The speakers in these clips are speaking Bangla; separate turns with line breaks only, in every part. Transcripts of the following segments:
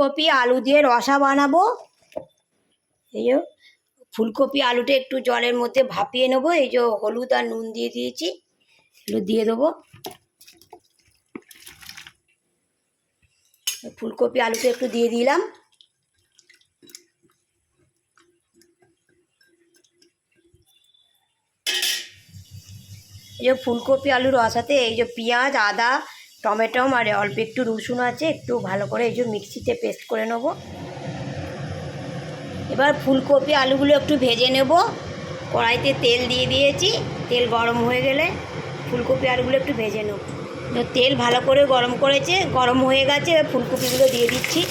ফুলকপি আলু দিয়ে রসা বানাবো। এই যে ফুলকপি আলুটা একটু জলের মধ্যে ভাপিয়ে নেবো। এই যে হলুদ আর নুন দিয়ে দিয়েছি, এগুলো দিয়ে দেবো। ফুলকপি আলুটা একটু দিয়ে দিলাম। এই যে ফুলকপি আলুর রসাতে এই যে পেঁয়াজ, আদা, টমেটো আর অল্প একটু রসুন আছে, একটু ভালো করে এই যে মিক্সিতে পেস্ট করে নেব। এবার ফুলকপি আলুগুলো একটু ভেজে নেব। কড়াইতে তেল দিয়ে দিয়েছি, তেল গরম হয়ে গেলে ফুলকপি আলুগুলো একটু ভেজে নেব। তেল ভালো করে গরম হয়ে গেছে, এবার ফুলকপিগুলো দিয়ে দিচ্ছি।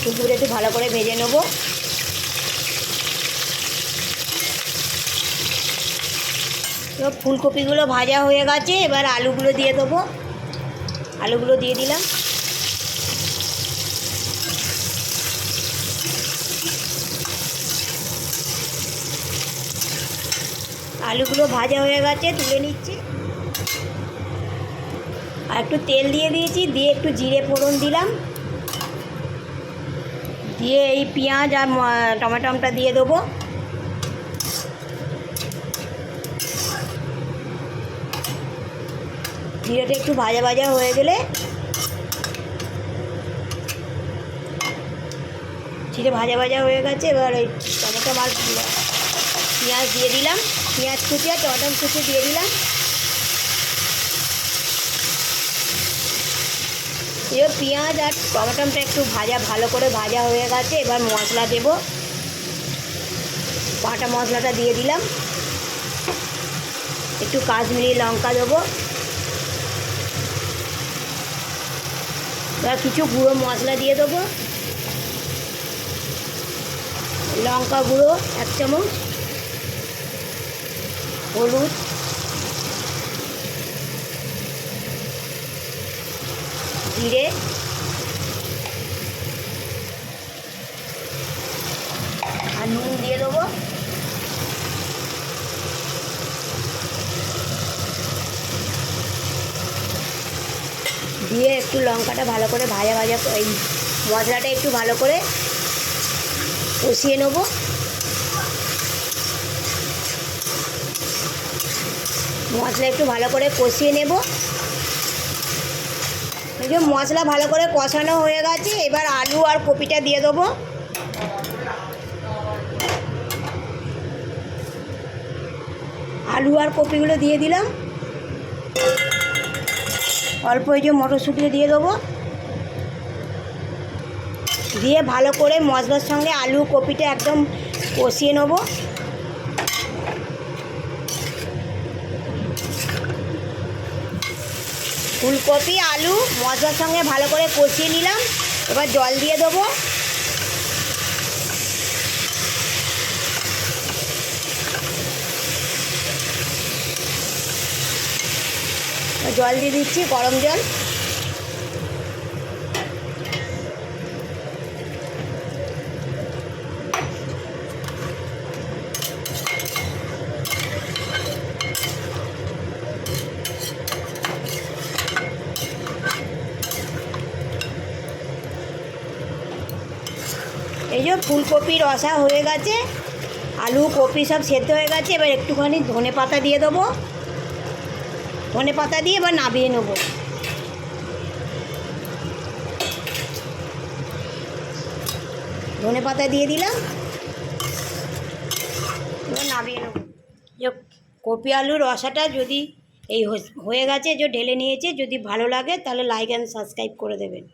ফুলকপিটা একটু ভালো করে ভেজে নেব। তো ফুলকপিগুলো ভাজা হয়ে গেছে, এবার আলুগুলো দিয়ে দেবো। আলুগুলো দিয়ে দিলাম। আলুগুলো ভাজা হয়ে গেছে, তুলে নিচ্ছি। আর একটু তেল দিয়ে দিয়েছি, দিয়ে একটু জিরে ফোড়ন দিলাম, দিয়ে এই পেঁয়াজ আর টমেটোটা দিয়ে দেবো। জিরেটা একটু ভাজা ভাজা হয়ে গেলে, জিরে ভাজা ভাজা হয়ে গেছে, এবার এই টমেটো আর পেঁয়াজ দিয়ে দিলাম। পেঁয়াজ কুচি আর টমেটো কুচি দিয়ে দিলাম। এবার পেঁয়াজ আর টমেটোটা একটু ভালো করে ভাজা হয়ে গেছে, এবার মশলা দেব। বাটা মশলাটা দিয়ে দিলাম। একটু কাশ্মীরি লঙ্কা দেবো। এবার কিছু গুঁড়ো মশলা দিয়ে দেবো। লঙ্কা গুঁড়ো 1 চামচ, হলুদ, জিরে, আর নুন দিয়ে দেবো। দিয়ে একটু লঙ্কাটা ভালো করে ভাজা এই মশলাটা একটু ভালো করে কষিয়ে নেব। মশলা একটু ভালো করে কষিয়ে নেব। এই যে মশলা ভালো করে কষানো হয়ে গেছে, এবার আলু আর কপিটা দিয়ে দেবো। আলু আর কপিগুলো দিয়ে দিলাম। অল্প এই যে মটরশুঁটি দিয়ে দেবো। দিয়ে ভালো করে মশলার সঙ্গে আলু কপিটা একদম কষিয়ে নেব। ফুলকপি আলু মশলার সঙ্গে ভালো করে কষিয়ে নিলাম। এবার জল দিয়ে দেবো। জল দিয়ে দিচ্ছি, গরম জল। এই যে ফুলকপির রসা হয়ে গেছে, আলু কপি সব সেদ্ধ হয়ে গেছে। এবার একটুখানি ধনে পাতা দিয়ে দেবো। ধনে পাতা দিয়ে এবার নামিয়ে নেব। ধনে পাতা দিয়ে দিলাম, এবার নামিয়ে নেব। যে কপি আলুর রসাটা যদি এই হয়ে গেছে, যে ঢেলে নিয়েছে, যদি ভালো লাগে তাহলে লাইক অ্যান্ড সাবস্ক্রাইব করে দেবেন।